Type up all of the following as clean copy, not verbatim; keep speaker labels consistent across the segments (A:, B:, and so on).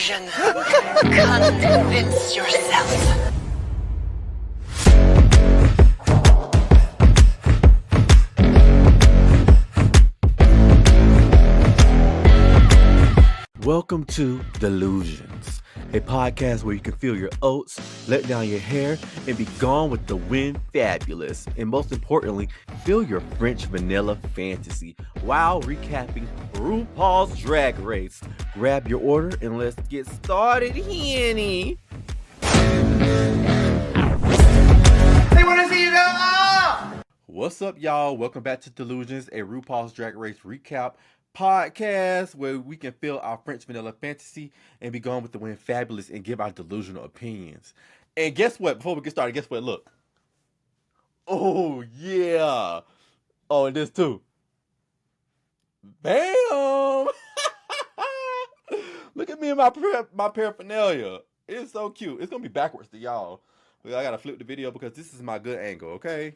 A: delusion. Convince yourself.
B: Welcome to Delusions, a podcast where you can feel your oats, let down your hair, and be gone with the wind fabulous. And most importantly, feel your French vanilla fantasy while recapping RuPaul's Drag Race. Grab your order and let's get started, Henny.
C: They want to see you go.
B: What's up, y'all? Welcome back to Delusions, a RuPaul's Drag Race recap podcast where we can feel our French vanilla fantasy and be gone with the wind fabulous and give our delusional opinions. And guess what? Before we get started, guess what? Look. Oh, yeah. Oh, and this too. Bam! Look at me and my paraphernalia. It's so cute. It's going to be backwards to y'all. I got to flip the video because this is my good angle, okay?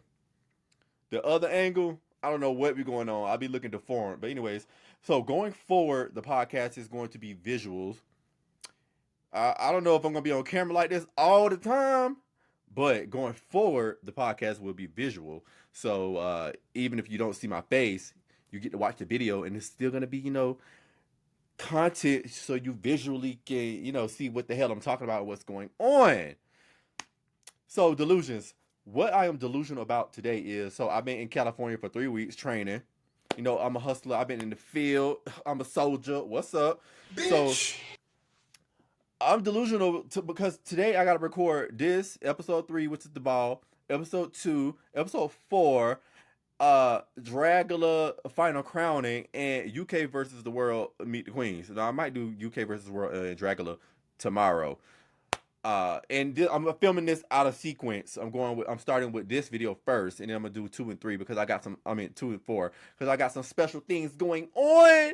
B: The other angle, I don't know what be going on. I'll be looking deformed. But anyways, so going forward, the podcast is going to be visuals. I don't know if I'm going to be on camera like this all the time, but going forward, the podcast will be visual. So even if you don't see my face, you get to watch the video, and it's still going to be, content so you visually can, see what the hell I'm talking about, what's going on. So delusions. What I am delusional about today is, so I've been in California for 3 weeks training. I'm a hustler. I've been in the field. I'm a soldier. What's up? Bitch. So I'm delusional because today I got to record this episode 3, which is the ball, episode 2, episode 4, Dragula final crowning, and UK versus the world meet the queens. Now I might do UK versus the world and Dragula tomorrow. I'm filming this out of sequence. I'm starting with this video first, and then I'm gonna do 2 and 3 because 2 and 4 because I got some special things going on,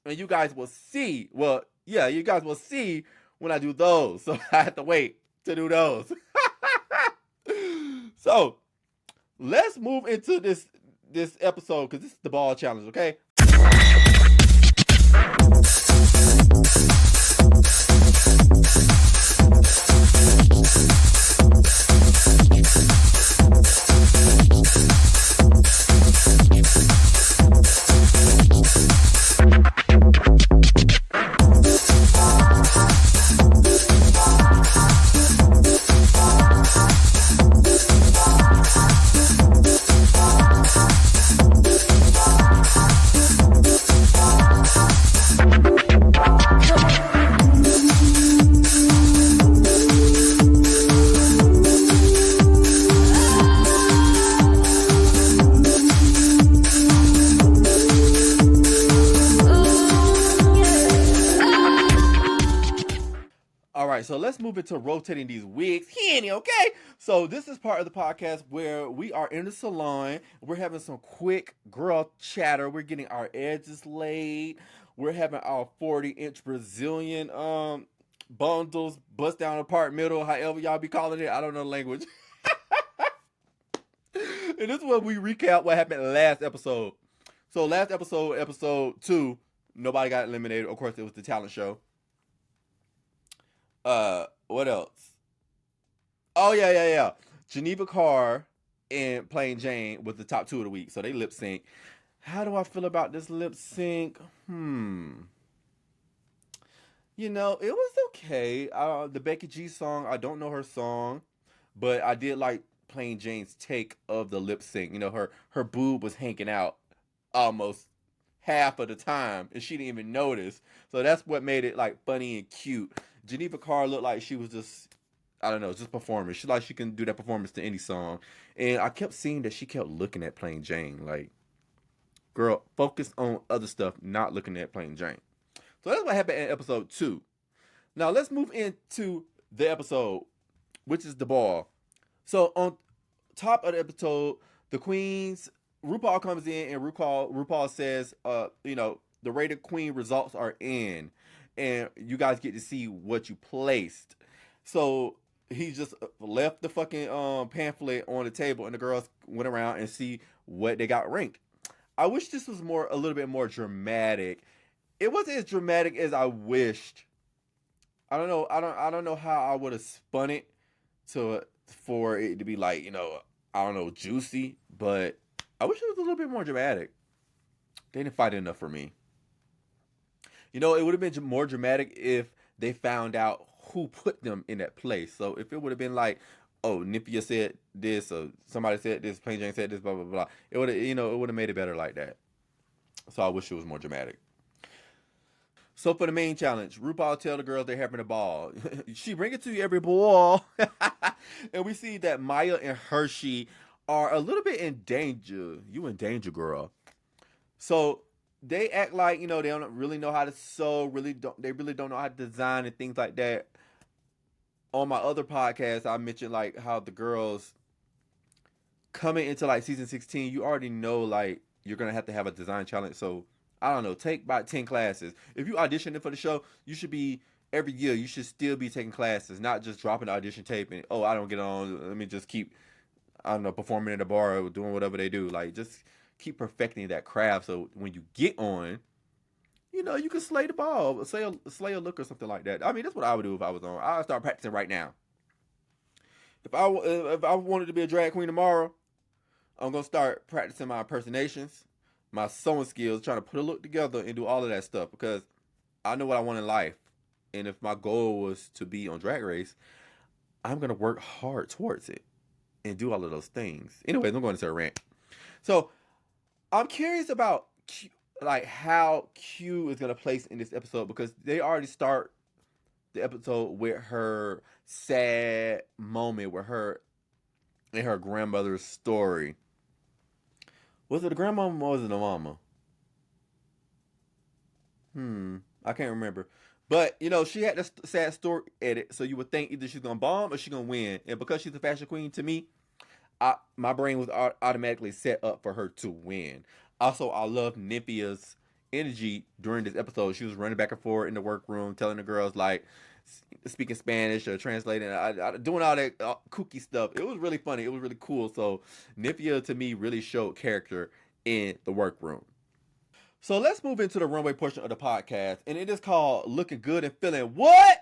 B: and you guys will see. Well, yeah, you guys will see when I do those. So I have to wait to do those. So let's move into this episode because this is the ball challenge. Okay. So let's move into rotating these wigs. Henny, okay? So this is part of the podcast where we are in the salon. We're having some quick girl chatter. We're getting our edges laid. We're having our 40-inch Brazilian bundles bust down apart middle, however y'all be calling it. I don't know the language. And this is where we recap what happened last episode. So last episode, episode 2, nobody got eliminated. Of course, it was the talent show. What else? Oh, yeah. Geneva Carr and Plain Jane was the top 2 of the week, so they lip sync. How do I feel about this lip sync? It was okay. The Becky G song, I don't know her song, but I did like Plain Jane's take of the lip sync. Her boob was hanging out almost half of the time, and she didn't even notice. So that's what made it like funny and cute. Geneva Carr looked like she was just, I don't know, just performing. She like she can do that performance to any song. And I kept seeing that she kept looking at Plain Jane. Like, girl, focus on other stuff, not looking at Plain Jane. So that's what happened in episode 2. Now let's move into the episode, which is the ball. So on top of the episode, the queens, RuPaul comes in and RuPaul says, the rated queen results are in. And you guys get to see what you placed. So he just left the fucking pamphlet on the table, and the girls went around and see what they got ranked. I wish this was a little bit more dramatic. It wasn't as dramatic as I wished I don't know how I would have spun it to for it to be like, I don't know, juicy, but I wish it was a little bit more dramatic. They didn't fight enough for me. It would have been more dramatic if they found out who put them in that place. So if it would have been like, oh, Nipia said this, or somebody said this, Plain Jane said this, blah blah blah, it would have, it would have made it better like that. So I wish it was more dramatic. So for the main challenge, RuPaul tell the girls they're having a ball. She bring it to you every ball, and we see that Maya and Hershey are a little bit in danger. You in danger, girl. So they act like they don't really know how to sew. Really don't know how to design and things like that. On my other podcast, I mentioned like how the girls coming into like season 16, you already know like you're gonna have a design challenge. So I don't know, take about 10 classes. If you auditioning for the show, you should be every year. You should still be taking classes, not just dropping the audition tape and I don't get on. Let me just keep I don't know performing in the bar or doing whatever they do. Like just keep perfecting that craft. So when you get on, you can slay the ball, slay a look or something like that. I mean, that's what I would do if I was on. I would start practicing right now. If I wanted to be a drag queen tomorrow, I'm gonna start practicing my impersonations, my sewing skills, trying to put a look together and do all of that stuff because I know what I want in life. And if my goal was to be on Drag Race, I'm gonna work hard towards it and do all of those things. Anyways, I'm going into a rant. So I'm curious about like how Q is gonna place in this episode because they already start the episode with her sad moment with her and her grandmother's story. Was it a grandmama or was it a mama? I can't remember. But she had this sad story edit, so you would think either she's gonna bomb or she's gonna win. And because she's a fashion queen, to me, my brain was automatically set up for her to win. Also, I love Nymphia's energy during this episode. She was running back and forth in the workroom, telling the girls like speaking Spanish or translating, doing all that kooky stuff. It was really funny. It was really cool. So Nymphia to me really showed character in the workroom. So let's move into the runway portion of the podcast, and it is called "Looking Good and Feeling What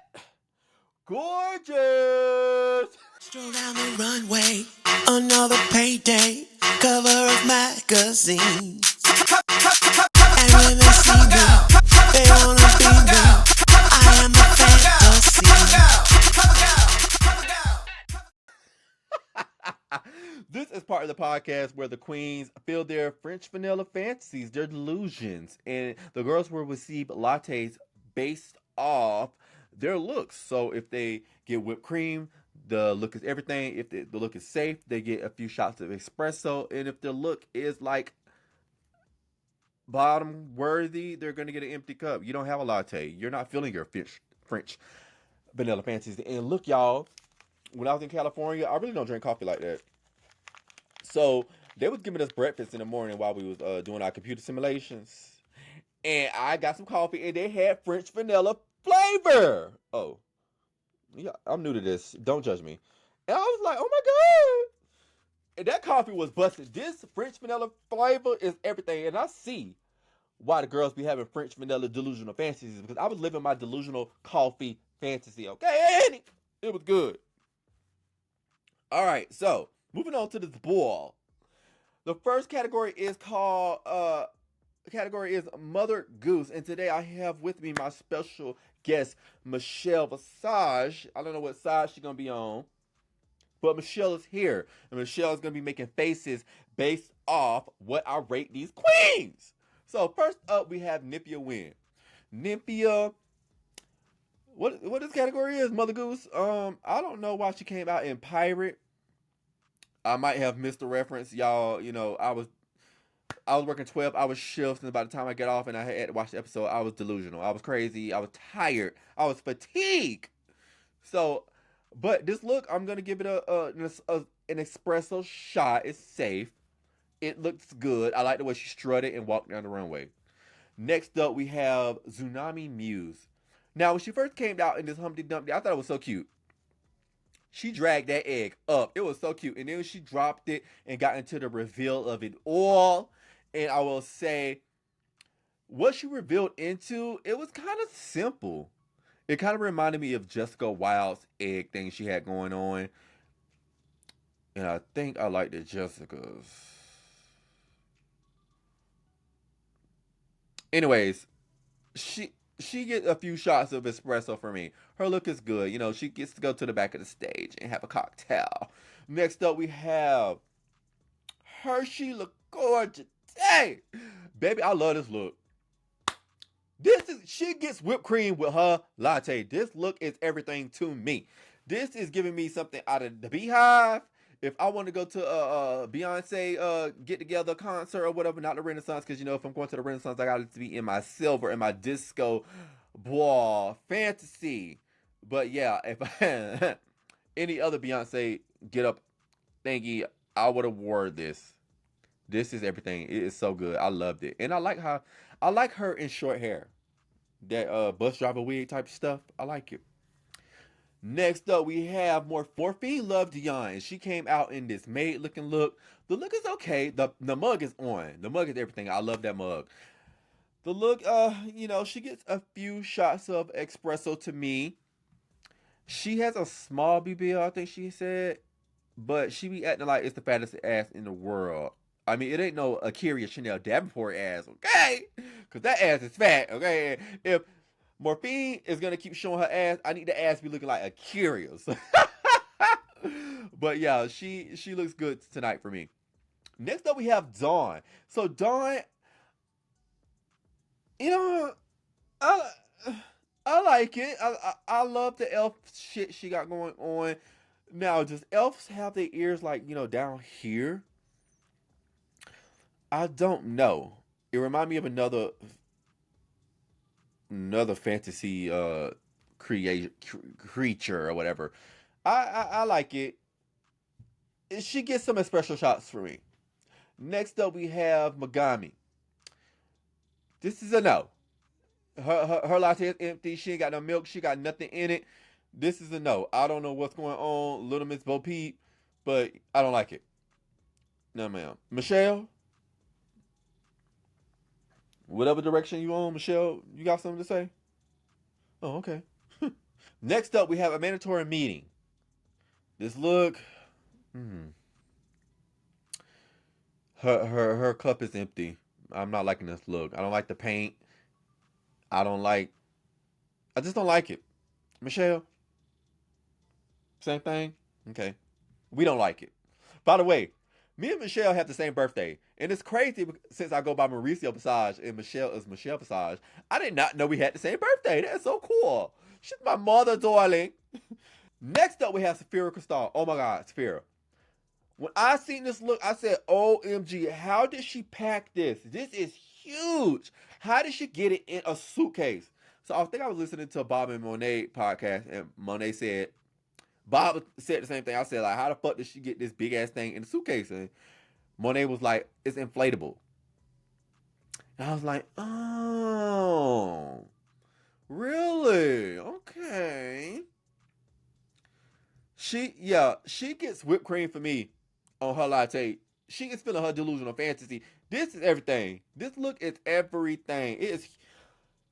B: Gorgeous."
A: Stroll down the runway, another payday, cover of magazines. And when they see me, they wanna be me. I am a
B: This is part of the podcast where the queens feel their French vanilla fantasies, their delusions, and the girls will receive lattes based off their looks. So if they get whipped cream, the look is everything. If the look is safe, they get a few shots of espresso. And if the look is like bottom worthy, they're going to get an empty cup. You don't have a latte. You're not feeling your French vanilla fantasies. And look, y'all, when I was in California, I really don't drink coffee like that. So they was giving us breakfast in the morning while we was doing our computer simulations, and I got some coffee, and they had French vanilla flavor. Oh, yeah, I'm new to this. Don't judge me. And I was like, oh my god! And that coffee was busted. This French vanilla flavor is everything, and I see why the girls be having French vanilla delusional fantasies because I was living my delusional coffee fantasy. Okay, and it was good. All right, so moving on to this ball. The first category is called category is Mother Goose, and today I have with me my special guest Michelle Visage. I don't know what side she's gonna be on, but Michelle is here, and Michelle is gonna be making faces based off what I rate these queens. So first up, we have Nymphia Win. Nymphia, what this category is, Mother Goose. I don't know why she came out in pirate. I might have missed the reference, y'all. I was working 12-hour shifts, and by the time I get off and I had to watch the episode, I was delusional. I was crazy. I was tired. I was fatigued. So, but this look, I'm gonna give it an espresso shot. It's safe. It looks good. I like the way she strutted and walked down the runway. Next up, we have Tsunami Muse. Now, when she first came out in this Humpty Dumpty, I thought it was so cute. She dragged that egg up. It was so cute. And then she dropped it and got into the reveal of it all. And I will say, what she revealed into, it was kind of simple. It kind of reminded me of Jessica Wilde's egg thing she had going on. And I think I like the Jessica's. Anyways, she gets a few shots of espresso for me. Her look is good. You know, she gets to go to the back of the stage and have a cocktail. Next up, we have Hershey look gorgeous. Hey, baby, I love this look. She gets whipped cream with her latte. This look is everything to me. This is giving me something out of the Beehive. If I want to go to a Beyonce get together concert or whatever, not the Renaissance, because you know if I'm going to the Renaissance, I got it to be in my silver and my disco ball fantasy. But yeah, if I, any other Beyonce get up thingy, I would have wore this. This is everything. It is so good. I loved it, and I like her in short hair, that bus driver wig type stuff. I like it. Next up, we have Morphine Love Dion, and she came out in this maid looking look. The look is okay. The mug is on. The mug is everything. I love that mug. The look, you know, she gets a few shots of espresso to me. She has a small BBL, I think she said, but she be acting like it's the fattest ass in the world. I mean, it ain't no Akira Chanel Davenport ass, okay? Because that ass is fat, okay? If Morphine is gonna keep showing her ass, I need the ass be looking like Akira's. But yeah, she looks good tonight for me. Next up, we have Dawn. So Dawn, you know, I I like it. I love the elf shit she got going on. Now, does elves have their ears like, you know, down here? I don't know. It reminds me of another fantasy creature or whatever. I like it. She gets some special shots for me. Next up, we have Megami. This is a no. Her latte is empty. She ain't got no milk. She got nothing in it. This is a no. I don't know what's going on, Little Miss Bo Peep, but I don't like it. No, ma'am. Michelle, whatever direction you on, Michelle, you got something to say? Oh, okay. Next up, we have a mandatory meeting. This look, hmm, her cup is empty. I'm not liking this look. I don't like the paint. I don't like. I just don't like it. Michelle, same thing. Okay, we don't like it. By the way, me and Michelle have the same birthday, and it's crazy since I go by Mauricio Passage and Michelle is Michelle Passage. I did not know we had the same birthday. That's so cool. She's my mother, darling. Next up, we have Saphira Crystal. Oh my God, Saphira. When I seen this look, I said, OMG, how did she pack this? This is huge. How did she get it in a suitcase? So I think I was listening to Bob and Monet podcast, and Monet said, Bob said the same thing. I said, like, how the fuck did she get this big ass thing in the suitcase? And Monet was like, it's inflatable. And I was like, oh, really? Okay. She gets whipped cream for me on her latte. She is feeling her delusional fantasy. This is everything. This look is everything. It is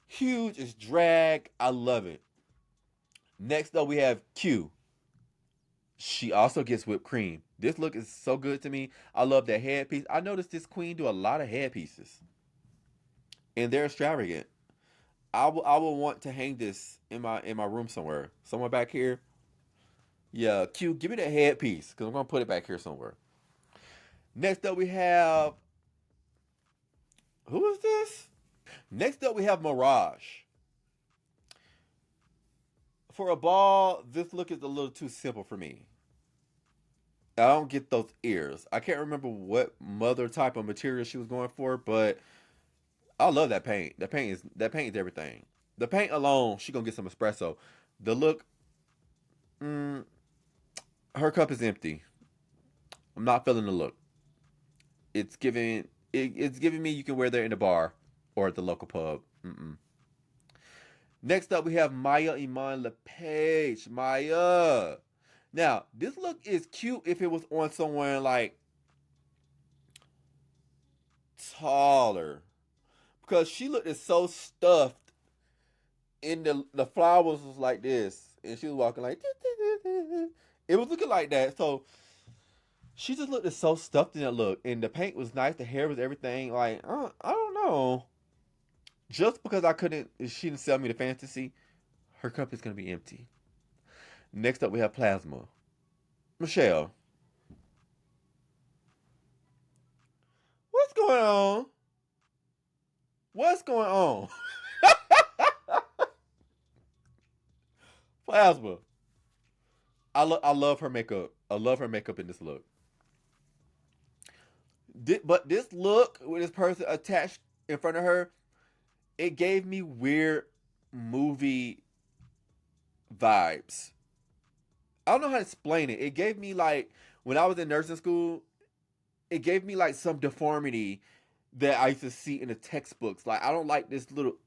B: huge. It's drag. I love it. Next up, we have Q. She also gets whipped cream. This look is so good to me. I love that headpiece. I noticed this queen do a lot of headpieces, and they're extravagant. I will want to hang this in my room somewhere. Somewhere back here. Yeah, Q, give me the headpiece because I'm gonna put it back here somewhere. Next up, we have who is this? Next up, we have Mirage. For a ball, this look is a little too simple for me. I don't get those ears. I can't remember what mother type of material she was going for, but I love that paint. That paint is everything. The paint alone, she gonna get some espresso. The look, mm, her cup is empty. I'm not feeling the look. It's giving me you can wear that in the bar or at the local pub. Mm-mm. Next up, we have Maya Iman LePage. Maya. Now, this look is cute if it was on someone like taller, because she looked so stuffed And the flowers was like this, and she was walking like it was looking like that. So she just looked so stuffed in that look, and the paint was nice, the hair was everything. Like I don't know, just because she didn't sell me the fantasy, her cup is gonna be empty. Next up, we have Plasma. Michelle, what's going on? What's going on? Plasma. I love her makeup. I love her makeup in this look. But this look with this person attached in front of her, it gave me weird movie vibes. I don't know how to explain it. It gave me like when I was in nursing school, it gave me like some deformity that I used to see in the textbooks. Like I don't like this little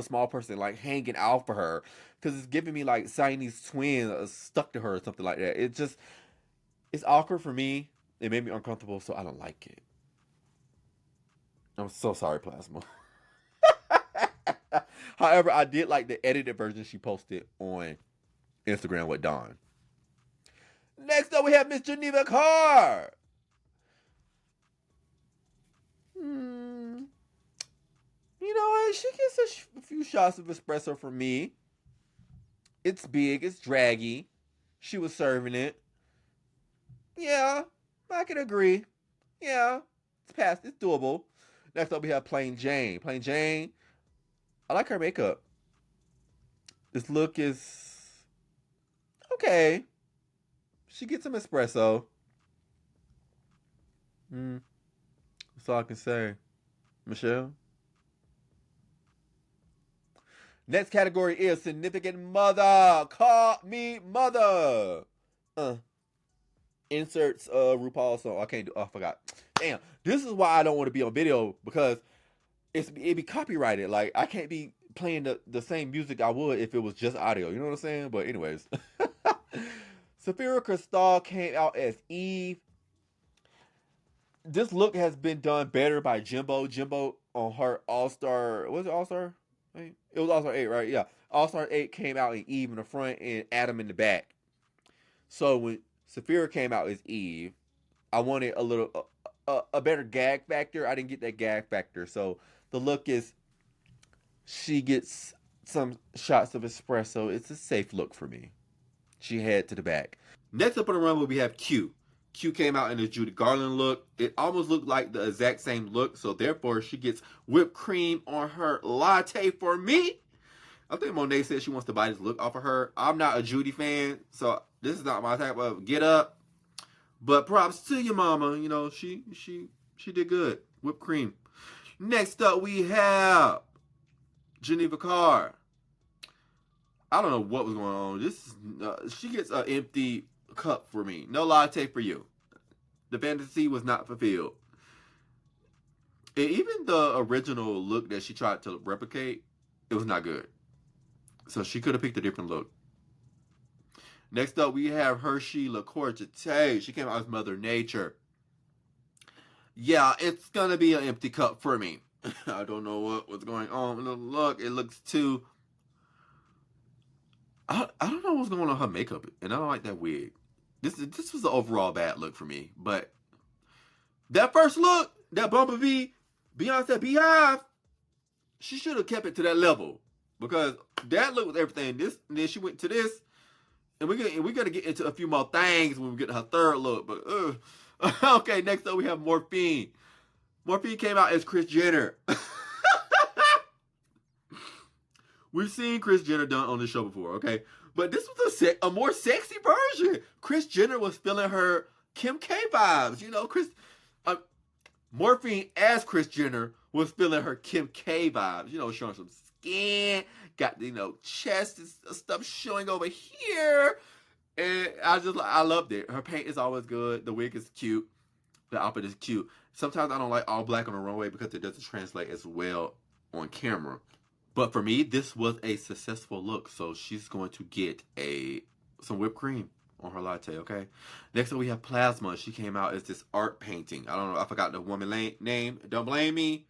B: small person like hanging out for her because it's giving me like Siamese twins stuck to her or something like that. It's awkward for me. It made me uncomfortable, so I don't like it. I'm so sorry, Plasma. However, I did like the edited version she posted on Instagram with Dawn. Next up, we have Miss Geneva Carr. You know what? She gets a few shots of espresso from me. It's big, it's draggy. She was serving it. Yeah, I can agree. Yeah, it's doable. Next up, we have Plain Jane. Plain Jane, I like her makeup. This look is okay. She gets some espresso. That's all I can say. Michelle? Next category is significant mother. Call me mother. Inserts RuPaul's song. I forgot. Damn. This is why I don't want to be on video because it be copyrighted. Like I can't be playing the same music I would if it was just audio. You know what I'm saying? But anyways. Saphira Crystal came out as Eve. This look has been done better by Jimbo. Jimbo on her All-Star. Was it All-Star 8? It was All-Star 8, right? Yeah. All-Star 8 came out in Eve in the front and Adam in the back. So when Saphira came out as Eve, I wanted a better gag factor. I didn't get that gag factor. So the look is she gets some shots of espresso. It's a safe look for me. She head to the back. Next up on the runway, we have Q. Q came out in the Judy Garland look. It almost looked like the exact same look, so therefore she gets whipped cream on her latte for me. I think Monet said she wants to buy this look off of her. I'm not a Judy fan, so this is not my type of get up. But props to your mama. You know, she did good. Whipped cream. Next up, we have Geneva Carr. I don't know what was going on. She gets an empty cup for me. No latte for you. The fantasy was not fulfilled. And even the original look that she tried to replicate, it was not good. So she could have picked a different look. Next up, we have Hershey LaCourgette. She came out as Mother Nature. Yeah, it's going to be an empty cup for me. I don't know what was going on. Look, it looks too... I don't know what's going on with her makeup, and I don't like that wig. This was an overall bad look for me. But that first look, that Bumblebee, Beyonce Beehive, she should have kept it to that level. Because that look was everything. And then she went to this, and we're gonna get into a few more things when we get to her third look. But okay, next up we have Morphine. Morphine came out as Kris Jenner. We've seen Kris Jenner done on the show before, okay? But this was a more sexy version. Kris Jenner was feeling her Kim K vibes. You know, Morphine as Kris Jenner was feeling her Kim K vibes. You know, showing some skin, got, chest and stuff showing over here. And I loved it. Her paint is always good. The wig is cute. The outfit is cute. Sometimes I don't like all black on the runway because it doesn't translate as well on camera. But for me, this was a successful look, so she's going to get some whipped cream on her latte, okay? Next up, we have Plasma. She came out as this art painting. I don't know. I forgot the woman's name. Don't blame me.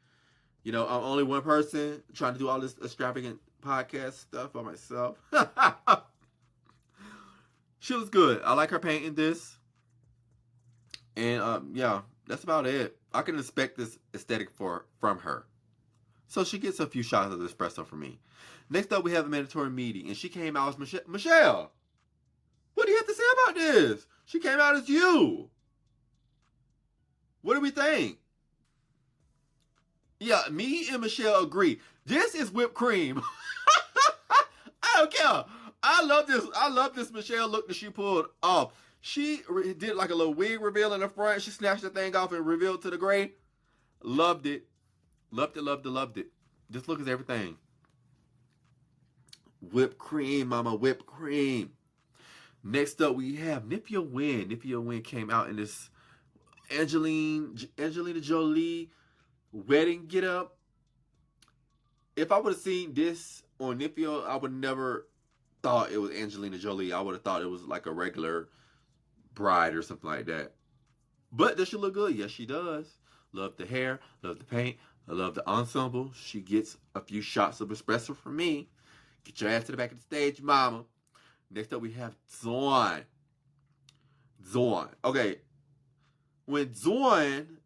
B: I'm only one person trying to do all this extravagant podcast stuff by myself. She was good. I like her painting this. And yeah, that's about it. I can expect this aesthetic from her. So she gets a few shots of espresso from me. Next up, we have a mandatory meeting. And she came out as Michelle. What do you have to say about this? She came out as you. What do we think? Yeah, me and Michelle agree. This is whipped cream. I don't care. I love this. I love this Michelle look that she pulled off. She did like a little wig reveal in the front. She snatched the thing off and revealed to the gray. Loved it. Loved it, loved it, loved it. This look is everything. Whipped cream, mama, whipped cream. Next up, we have Nifia Wynn. Nifia Wynn came out in this Angelina Jolie wedding get up. If I would have seen this on Nifia, I would never thought it was Angelina Jolie. I would have thought it was like a regular bride or something like that. But does she look good? Yes, she does. Love the hair, love the paint, I love the ensemble. She gets a few shots of espresso from me. Get your ass to the back of the stage, mama. Next up, we have Zorn. Zorn. Okay. When Zorn,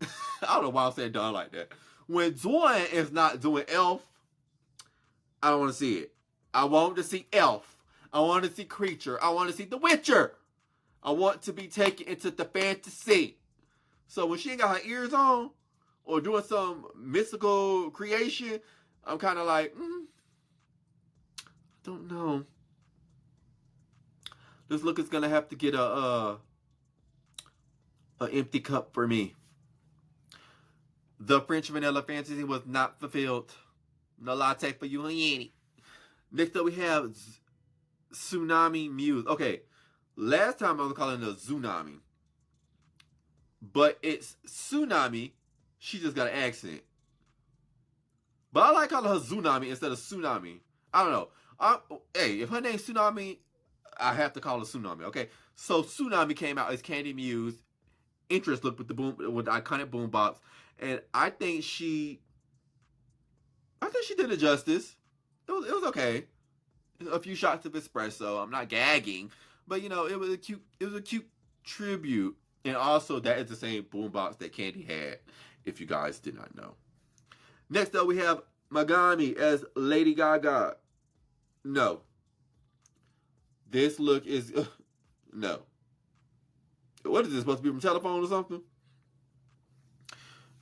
B: I don't know why I'm saying Dawn like that. When Zorn is not doing Elf, I don't want to see it. I want to see Elf. I want to see Creature. I want to see The Witcher. I want to be taken into the fantasy. So when she ain't got her ears on or doing some mystical creation, I'm kind of like, I don't know. This look is going to have to get an empty cup for me. The French vanilla fantasy was not fulfilled. No latte for you, honey. Next up, we have Tsunami Muse. Okay, last time I was calling it a Tsunami. But it's Tsunami. She just got an accent. But I like calling her Tsunami instead of Tsunami. I don't know. Hey, if her name's Tsunami, I have to call her Tsunami, okay? So Tsunami came out as Candy Muse. Interest look with the iconic boombox. And I think she did it justice. It was okay. A few shots of espresso. I'm not gagging, but it was a cute tribute. And also that is the same boombox that Candy had, if you guys did not know. Next up we have Megami as Lady Gaga. No. This look is no. What is this supposed to be from telephone or something?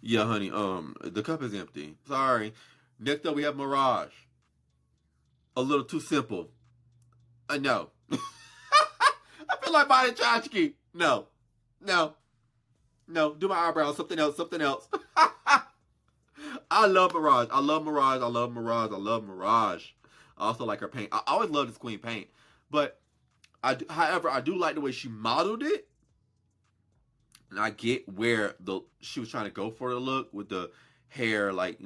B: Yeah, honey. The cup is empty. Sorry. Next up, we have Mirage. A little too simple. No. I feel like buying Tchotchke. No. Do my eyebrows. Something else. I love Mirage. I love Mirage. I also like her paint. I always love this queen paint. But, however, I do like the way she modeled it. And I get where she was trying to go for the look with the hair, like,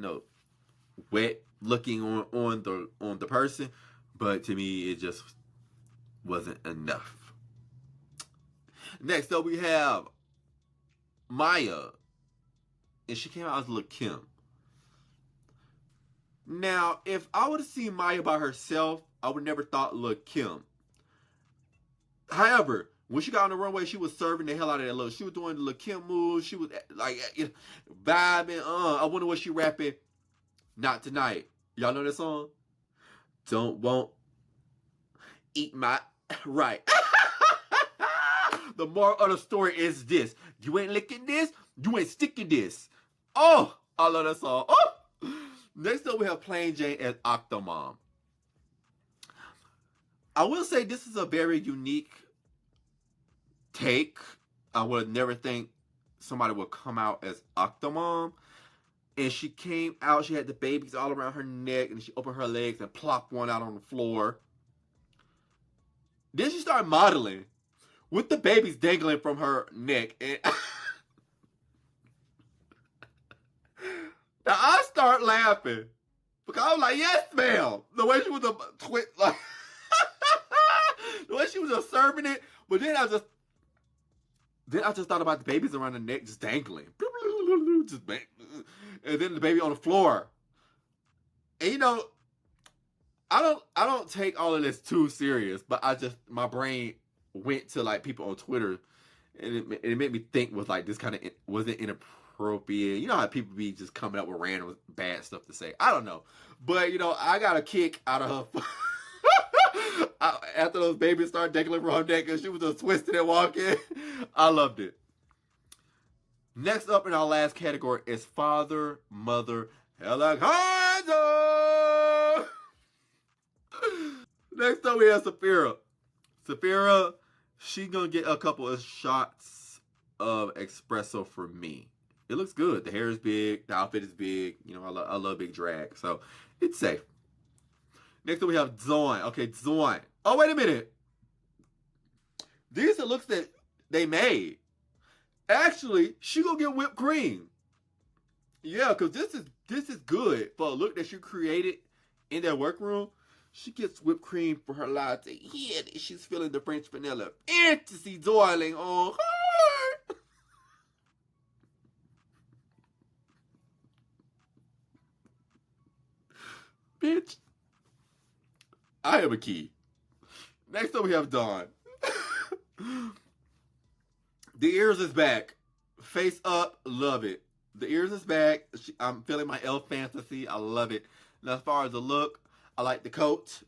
B: wet looking on the person, but to me it just wasn't enough. Next up we have Maya, and she came out as Lil' Kim. Now, if I would have seen Maya by herself, I would never thought Lil' Kim. However, when she got on the runway, she was serving the hell out of that look. She was doing the Lil' Kim moves. She was like vibing. I wonder what she rapping. Not tonight. Y'all know that song? Won't eat my right. The moral of the story is this: you ain't licking this, you ain't sticking this. Oh, I love that song. Oh. Next up, we have Plain Jane as Octomom. I will say this is a very unique take. I would never think somebody would come out as Octomom. And she came out, she had the babies all around her neck, and she opened her legs and plopped one out on the floor. Then she started modeling with the babies dangling from her neck. And now I start laughing because I was like, yes, ma'am. The way she was the way she was observing it. But then I just thought about the babies around the neck just dangling. Just bang. And then the baby on the floor. And I don't take all of this too serious, but my brain went to like people on Twitter, and it made me think was like this kind of was it inappropriate? You know how people be just coming up with random bad stuff to say. I don't know, but I got a kick out of her. After those babies started decking from her neck and she was just twisting and walking, I loved it. Next up in our last category is father, mother, helicopter. Next up we have Sapphira. Sapphira, she gonna get a couple of shots of espresso for me. It looks good. The hair is big. The outfit is big. I love big drag, so it's safe. Next up we have Zoin. Okay, Zoin. Oh, wait a minute. These are looks that they made. Actually, she gonna get whipped cream. Yeah, because this is good for a look that she created in that workroom. She gets whipped cream for her latte. Yeah, she's feeling the French vanilla fantasy darling on her. Bitch, I am a key. Next up we have Dawn. The ears is back. Face up, love it. The ears is back. I'm feeling my elf fantasy. I love it. Now, as far as the look, I like the coat.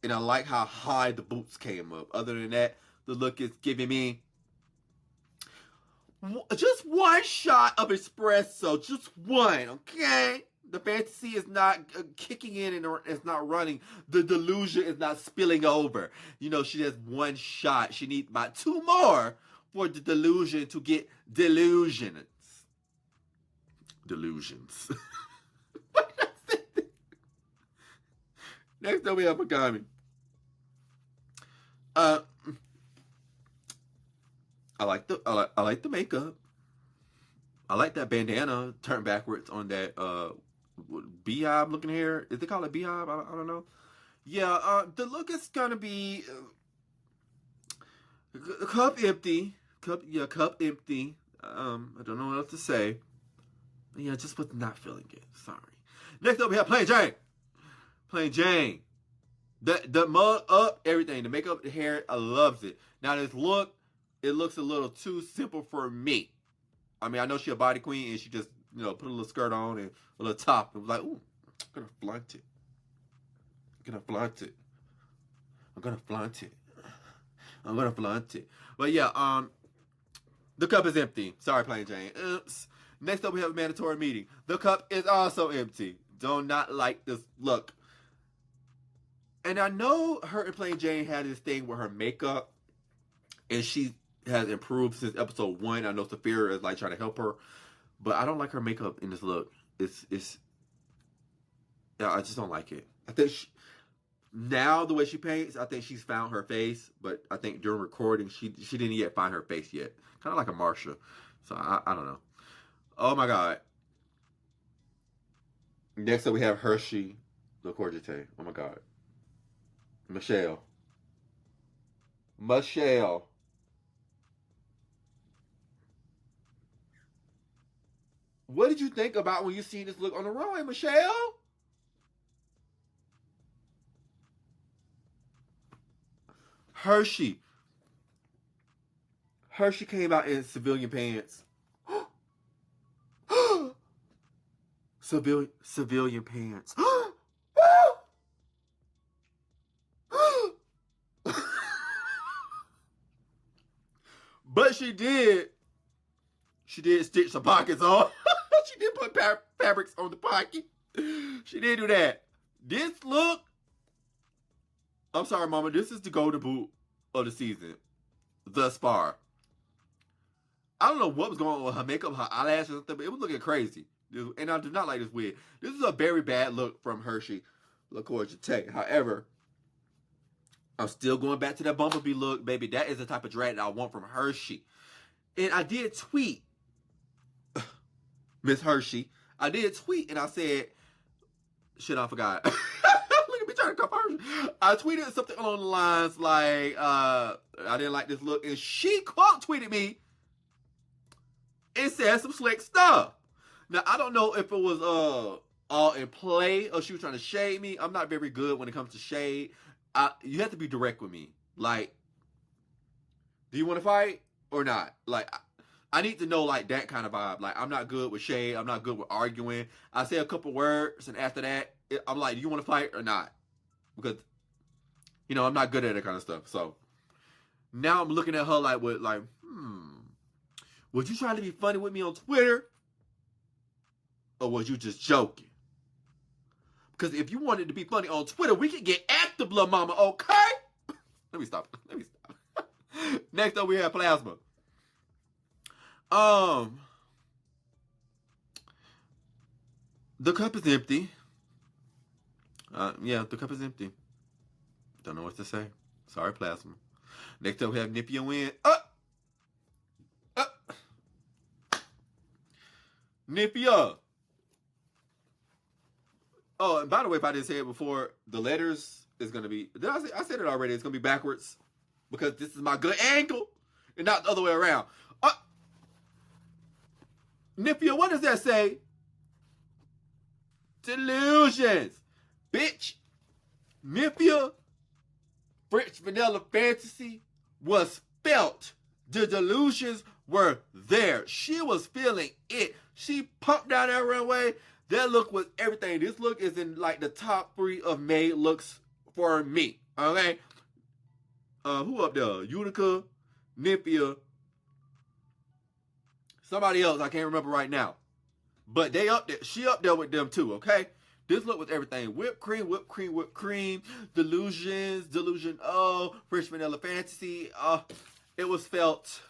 B: And I like how high the boots came up. Other than that, the look is giving me just one shot of espresso. Just one, okay? The fantasy is not kicking in and it's not running. The delusion is not spilling over. She has one shot. She needs about two more for the delusion to get delusions. Delusions. Next up we have Pagami. I like the makeup. I like that bandana turned backwards on that beehive looking hair. Is they call it beehive? I don't know. Yeah, the look is gonna be cup empty. Cup empty. I don't know what else to say. Yeah, just was not feeling it. Sorry. Next up we have Plain Jane. Plain Jane. The mug up, everything. The makeup, the hair, I loves it. Now this look, it looks a little too simple for me. I mean, I know she's a body queen and she just, put a little skirt on and a little top. And was like, ooh, I'm gonna flaunt it. I'm gonna flaunt it. I'm gonna flaunt it. I'm gonna flaunt it. But yeah, the cup is empty. Sorry, Plain Jane. Oops. Next up, we have a mandatory meeting. The cup is also empty. Do not like this look. And I know her and Plain Jane had this thing with her makeup, and she has improved since episode 1. I know Sapphira is like trying to help her, but I don't like her makeup in this look. Yeah, I just don't like it. I think now the way she paints, I think she's found her face, but I think during recording she didn't yet find her face yet. Kind of like a Marsha. So I don't know. Oh my God. Next up we have Hershey Le Courgette. Oh my God. Michelle. What did you think about when you seen this look on the runway, Michelle? Hershey came out in civilian pants. Civilian pants. But she did stitch some pockets on. She did put fabrics on the pocket. She did do that. This look, I'm sorry, Mama, this is the golden boot of the season thus far. I don't know what was going on with her makeup, her eyelashes, and stuff, but it was looking crazy. And I do not like this wig. This is a very bad look from Hershey Le Courgette. However, I'm still going back to that Bumblebee look, baby. That is the type of drag that I want from Hershey. And I did tweet, Miss Hershey. I did tweet and I said, shit, I forgot. Look at me trying to cover Hershey. I tweeted something along the lines like, I didn't like this look. And she quote tweeted me and said some slick stuff. Now, I don't know if it was all in play, or she was trying to shade me. I'm not very good when it comes to shade. You have to be direct with me. Like, do you want to fight or not? Like, I need to know like that kind of vibe. Like, I'm not good with shade. I'm not good with arguing. I say a couple words, and after that, I'm like, do you want to fight or not? Because, you know, I'm not good at that kind of stuff. So now I'm looking at her like, was you trying to be funny with me on Twitter? Or was you just joking? Because if you wanted to be funny on Twitter, we could get active, little mama, okay? Let me stop. Next up, we have Plasma. The cup is empty. Yeah, the cup is empty. Don't know what to say. Sorry, Plasma. Next up, we have Nippia win. Nippia. Oh, and by the way, if I didn't say it before, the letters is going to be... I said it already. It's going to be backwards. Because this is my good angle. And not the other way around. Nippia, what does that say? Delusions. Bitch. Nippia, French Vanilla Fantasy was felt. The delusions were there. She was feeling it. She pumped down that runway. That look was everything. This look is in like the top 3 of May looks for me. Okay? Who up there? Utica, Nippia, somebody else I can't remember right now. But they up there. She up there with them too, okay? This look was everything. Whipped cream, whipped cream, whipped cream. Delusions, delusion. French Vanilla Fantasy. It was felt.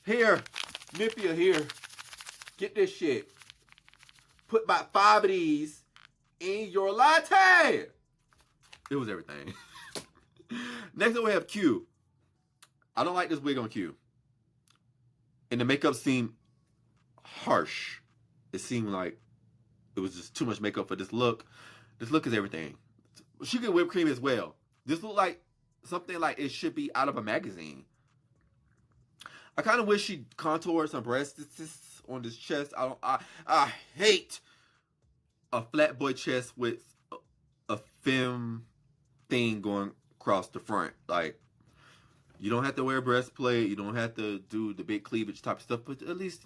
B: Here, Nippia here. Get this shit. Put about 5 of these in your latte. It was everything. Next up we have Q. I don't like this wig on Q. And the makeup seemed harsh. It seemed like it was just too much makeup for this look. This look is everything. She could whip cream as well. This looked like something like it should be out of a magazine. I kind of wish she contoured some breasts on this chest. I hate a flat boy chest with a femme thing going across the front. Like, you don't have to wear a breastplate. You don't have to do the big cleavage type stuff. But at least,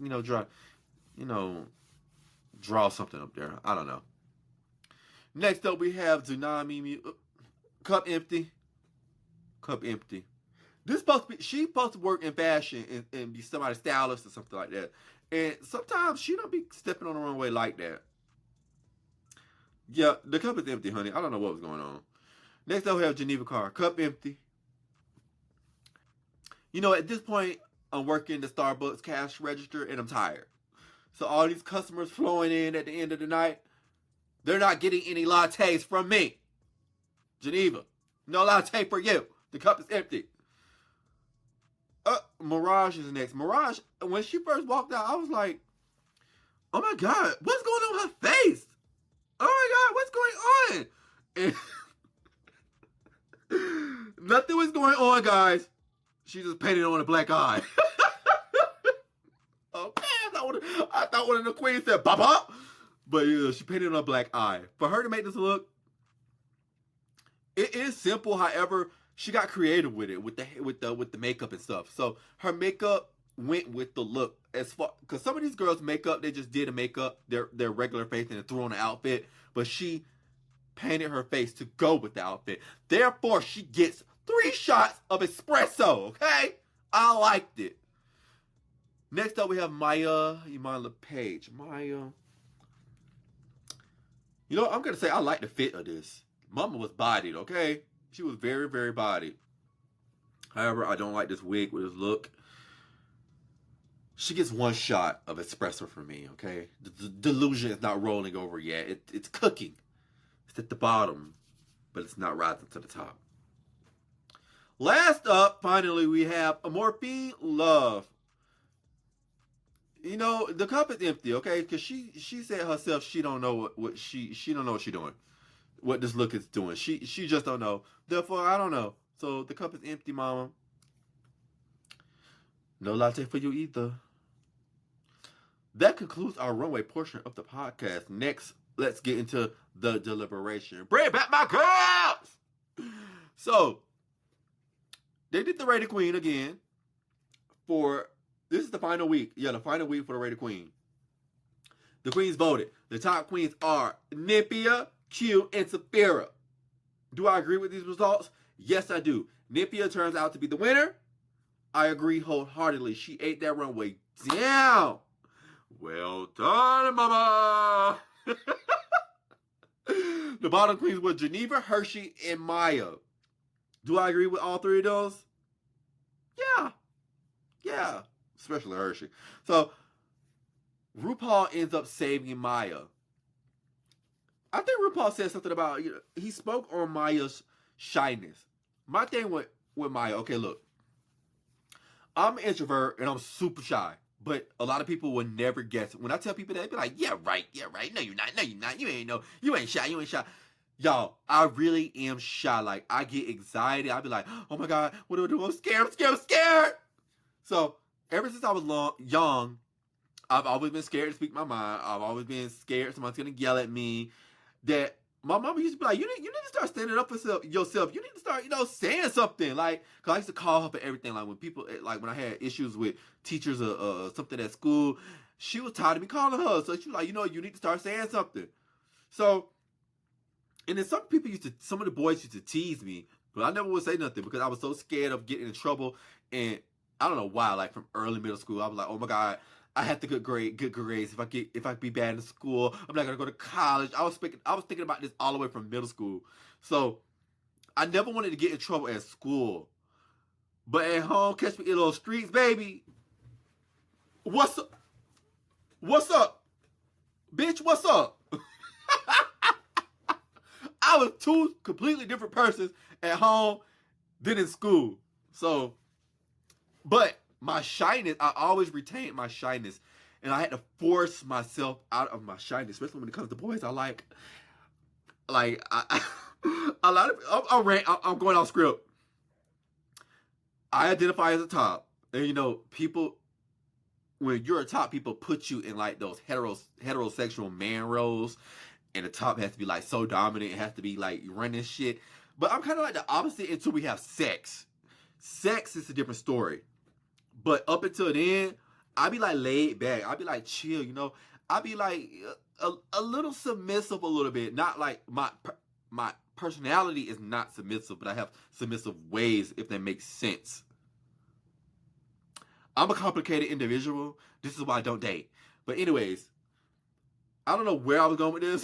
B: draw something up there. I don't know. Next up, we have Tsunami. Cup empty. Cup empty. She's supposed to work in fashion and be somebody's stylist or something like that. And sometimes she don't be stepping on the runway like that. Yeah, the cup is empty, honey. I don't know what was going on. Next up, we have Geneva Carr. Cup empty. At this point, I'm working the Starbucks cash register and I'm tired. So all these customers flowing in at the end of the night, they're not getting any lattes from me. Geneva, no latte for you. The cup is empty. Mirage is next. Mirage, when she first walked out, I was like, oh my God, what's going on with her face? Oh my God, what's going on? And nothing was going on, guys. She just painted on a black eye. Okay, I thought one of the queens said "Papa," but yeah, she painted on a black eye. For her to make this look, it is simple. However, she got creative with it, with the makeup and stuff. So her makeup went with the look as far, because some of these girls' makeup, they just did a makeup, their regular face, and threw on an outfit. But she painted her face to go with the outfit. Therefore, she gets 3 shots of espresso. Okay, I liked it. Next up, we have Maya Iman LePage. Maya. I'm going to say I like the fit of this. Mama was bodied, okay? She was very, very bodied. However, I don't like this wig with this look. She gets 1 shot of espresso from me, okay? The delusion is not rolling over yet. It's cooking. It's at the bottom, but it's not rising to the top. Last up, finally, we have Amorphine Love. The cup is empty, okay? Because she said herself she don't know what she don't know what she's doing. What this look is doing. She just don't know. Therefore, I don't know. So the cup is empty, mama. No latte for you either. That concludes our runway portion of the podcast. Next let's get into the deliberation. Bring back my girls! So, they did the Rated Queen again for, this is the final week. Yeah, the final week for the Rated Queen. The queens voted. The top queens are Nympia, Q, and Saphira. Do I agree with these results? Yes, I do. Nympia turns out to be the winner. I agree wholeheartedly. She ate that runway down. Well done, mama. The bottom queens were Geneva, Hershey, and Maya. Do I agree with all three of those? Yeah. Especially Hershey. So, RuPaul ends up saving Maya. I think RuPaul said something about, he spoke on Maya's shyness. My thing with Maya, okay, look. I'm an introvert and I'm super shy. But a lot of people will never guess it. When I tell people that, they be like, yeah, right. No, you're not. You ain't shy. Y'all, I really am shy. Like, I get anxiety. I be like, oh my God, what do I do? I'm scared. So, ever since I was young, I've always been scared to speak my mind. I've always been scared someone's going to yell at me. That my mama used to be like, you need to start standing up for yourself. You need to start, saying something. Like, cause I used to call her for everything. Like when people, like when I had issues with teachers or something at school, she was tired of me calling her. So she was like, you need to start saying something. So, and then some of the boys used to tease me, but I never would say nothing because I was so scared of getting in trouble. And I don't know why, like from early middle school, I was like, oh my God, I have to good grades. If I be bad in school, I'm not gonna go to college. I was thinking about this all the way from middle school. So I never wanted to get in trouble at school. But at home, catch me in those streets, baby. What's up? Bitch, what's up? I was two completely different persons at home than in school. So, but my shyness, I always retained my shyness. And I had to force myself out of my shyness, especially when it comes to boys. A lot of, I'm going off script. I identify as a top. And people, when you're a top, people put you in like those heterosexual man roles. And the top has to be like so dominant. It has to be like running shit. But I'm kind of like the opposite until we have sex. Sex is a different story. But up until then, I be like laid back. I be like chill, I be like a little submissive a little bit. Not like my personality is not submissive, but I have submissive ways, if that makes sense. I'm a complicated individual. This is why I don't date. But anyways, I don't know where I was going with this.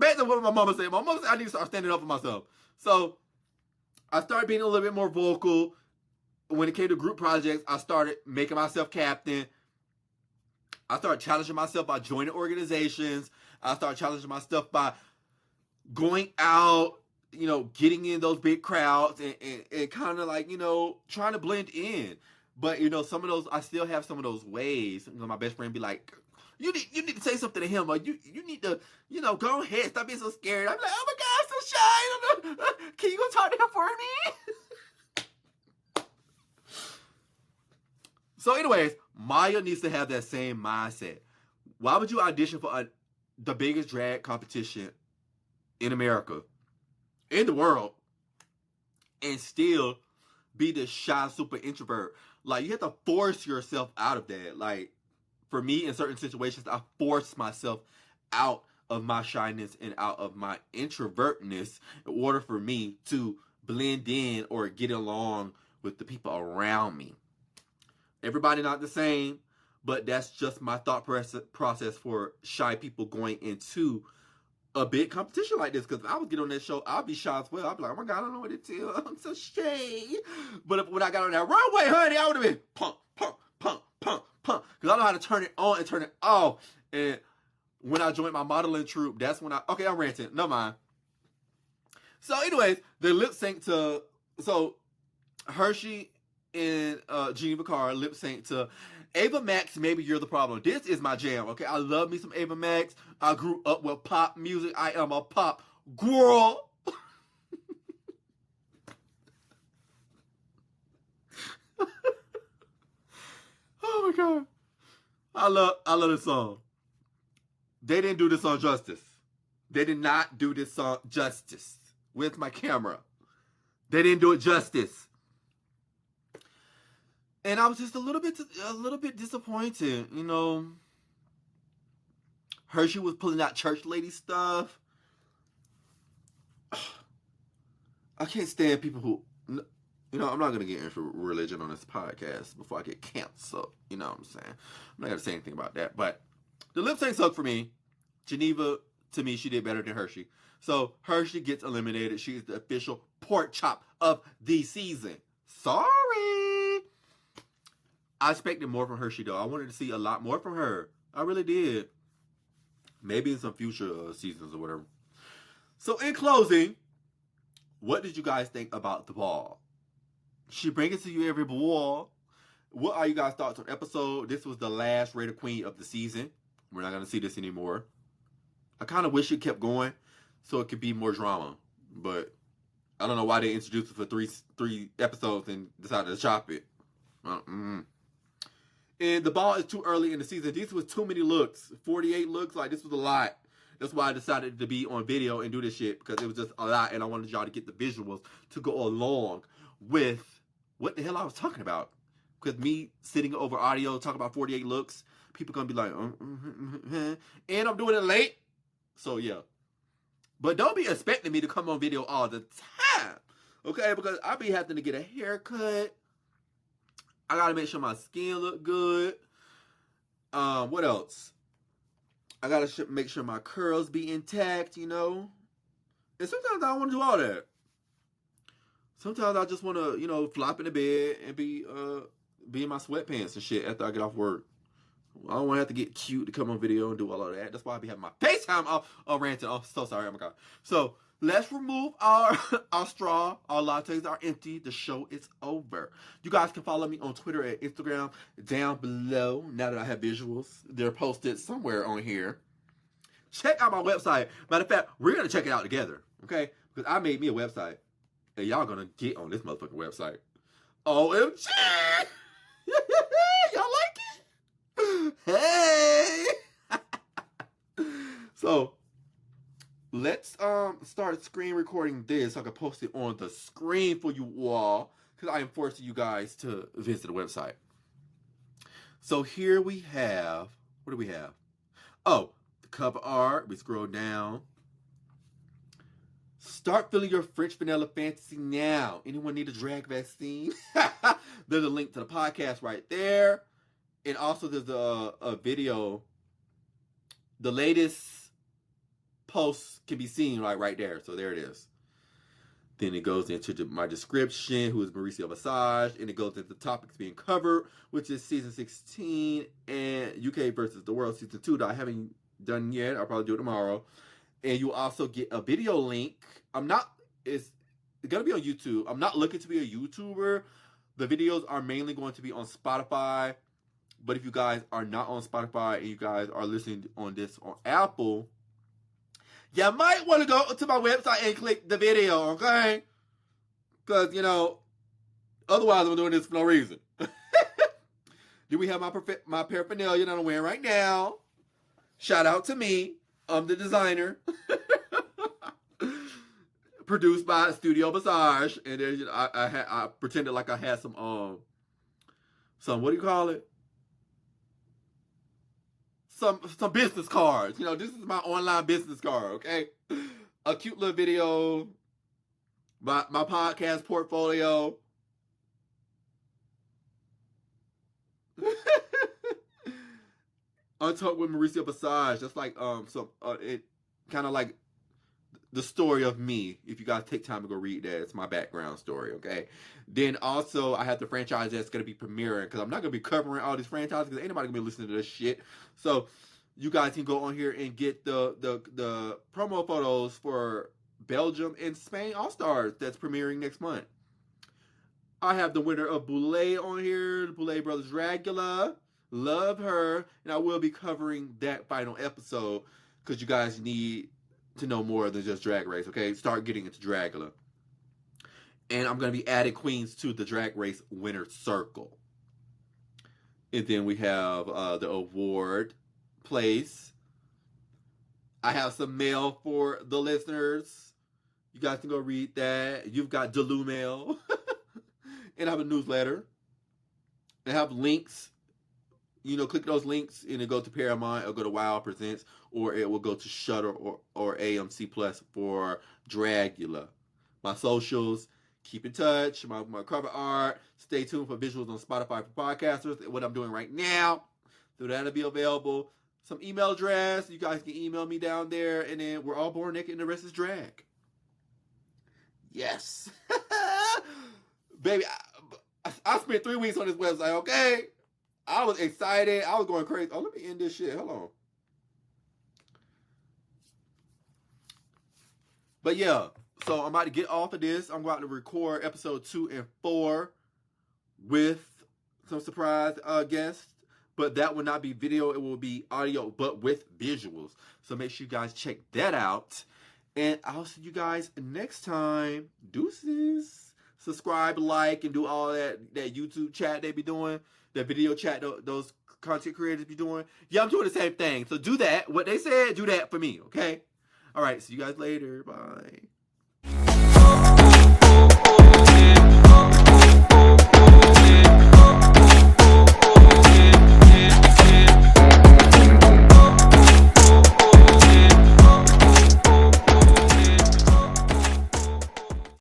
B: back to what my mama said. My mama said I need to start standing up for myself. So I started being a little bit more vocal. When it came to group projects, I started making myself captain. I started challenging myself by joining organizations. I started challenging myself by going out, getting in those big crowds and kind of like, trying to blend in. But, some of those, I still have some of those ways. My best friend be like, you need to say something to him. Or you need to, go ahead. Stop being so scared. I'm like, oh my God, I'm so shy. Can you go talk to him for me? So anyways, Maya needs to have that same mindset. Why would you audition for the biggest drag competition in America, in the world, and still be the shy super introvert? Like, you have to force yourself out of that. Like, for me, in certain situations, I force myself out of my shyness and out of my introvertness in order for me to blend in or get along with the people around me. Everybody not the same, but that's just my thought process for shy people going into a big competition like this. Because if I would get on that show, I'd be shy as well. I'd be like, oh my God, I don't know what to do. I'm so shy. But when I got on that runway, honey, I would have been pump. Because I know how to turn it on and turn it off. And when I joined my modeling troupe, that's when okay, I'm ranting. No mind. So anyways, they lip sync to, so Hershey and Geneva Carr lip sync to Ava Max, Maybe You're the Problem. This is my jam, okay? I love me some Ava Max. I grew up with pop music. I am a pop girl. Oh my God. I love this song. They didn't do this song justice. They did not do this song justice. Where's my camera? They didn't do it justice. And I was just a little bit disappointed. You know, Hershey was pulling out church lady stuff. I can't stand people who, you know, I'm not going to get into religion on this podcast before I get canceled. You know what I'm saying? I'm not going to say anything about that. But the lip sync sucked for me. Geneva, to me, she did better than Hershey. So Hershey gets eliminated. She's the official pork chop of the season. Sorry. I expected more from Hershey, though. I wanted to see a lot more from her. I really did. Maybe in some future seasons or whatever. So in closing, what did you guys think about the ball? She brings it to you every ball. What are you guys' thoughts on episode? This was the last Raider Queen of the season. We're not going to see this anymore. I kind of wish it kept going so it could be more drama. But I don't know why they introduced it for three episodes and decided to chop it. And the ball is too early in the season. These was too many looks. 48 looks. Like, this was a lot. That's why I decided to be on video and do this shit. Because it was just a lot. And I wanted y'all to get the visuals to go along with what the hell I was talking about. Because me sitting over audio talking about 48 looks, people going to be like, and I'm doing it late. So, yeah. But don't be expecting me to come on video all the time. Okay? Because I be having to get a haircut. I gotta make sure my skin look good. What else? I gotta make sure my curls be intact, you know. And sometimes I don't want to do all that. Sometimes I just want to, you know, flop in the bed and be in my sweatpants and shit after I get off work. I don't want to have to get cute to come on video and do all of that. That's why I be having my FaceTime off ranting. Oh, so sorry. Oh my god. So let's remove our straw. Our lattes are empty. The show is over. You guys can follow me on Twitter and Instagram down below. Now that I have visuals, they're posted somewhere on here. Check out my website. Matter of fact, we're going to check it out together. Okay? Because I made me a website. And y'all going to get on this motherfucking website. OMG! Y'all like it? Hey! So, let's start screen recording this so I can post it on the screen for you all, because I am forcing you guys to visit the website. So here we have, what do we have? Oh, the cover art. We scroll down. Start feeling your French vanilla fantasy now. Anyone need a drag vaccine? There's a link to the podcast right there. And also there's a video. The latest posts can be seen right there. So there it is. Then it goes into my description, who is Mauricio Visage, and it goes into the topics being covered, which is season 16 and UK versus the World season 2 that I haven't done yet. I'll probably do it tomorrow. And you also get a video link. It's going to be on YouTube. I'm not looking to be a YouTuber. The videos are mainly going to be on Spotify. But if you guys are not on Spotify and you guys are listening on this on Apple, you might want to go to my website and click the video, okay? Because, you know, otherwise I'm doing this for no reason. Do we have my paraphernalia that I'm wearing right now? Shout out to me. I'm the designer. Produced by Studio Visage. And then I pretended like I had some, what do you call it? Some business cards. You know, this is my online business card, okay? A cute little video. My podcast portfolio. Untalked with Mauricio Visage. That's like it kind of like the story of me. If you guys take time to go read that, it's my background story, okay? Then also I have the franchise that's gonna be premiering, because I'm not gonna be covering all these franchises because ain't nobody gonna be listening to this shit. So you guys can go on here and get the promo photos for Belgium and Spain All-Stars that's premiering next month. I have the winner of Boulay on here, the Boulay Brothers Dragula. Love her. And I will be covering that final episode because you guys need to know more than just Drag Race, okay? Start getting into Dragula. And I'm going to be adding queens to the Drag Race winner circle. And then we have the award place. I have some mail for the listeners. You guys can go read that. You've got Delu mail. And I have a newsletter. I have links. You know, click those links and it go to Paramount or go to Wow Presents, or it will go to Shudder or AMC Plus for Dragula. My socials, keep in touch. My cover art. Stay tuned for visuals on Spotify for podcasters. What I'm doing right now. So that'll be available. Some email address. You guys can email me down there. And then we're all born naked and the rest is drag. Yes. Baby, I spent 3 weeks on this website, okay? I was excited. I was going crazy. Oh, let me end this shit. Hold on. But yeah, so I'm about to get off of this. I'm about to record episode 2 and 4 with some surprise guests. But that will not be video. It will be audio, but with visuals. So make sure you guys check that out. And I'll see you guys next time. Deuces. Subscribe, like, and do all that YouTube chat they be doing. That video chat those content creators be doing. Yeah, I'm doing the same thing. So do that. What they said, do that for me, okay? All right, see you guys later. Bye.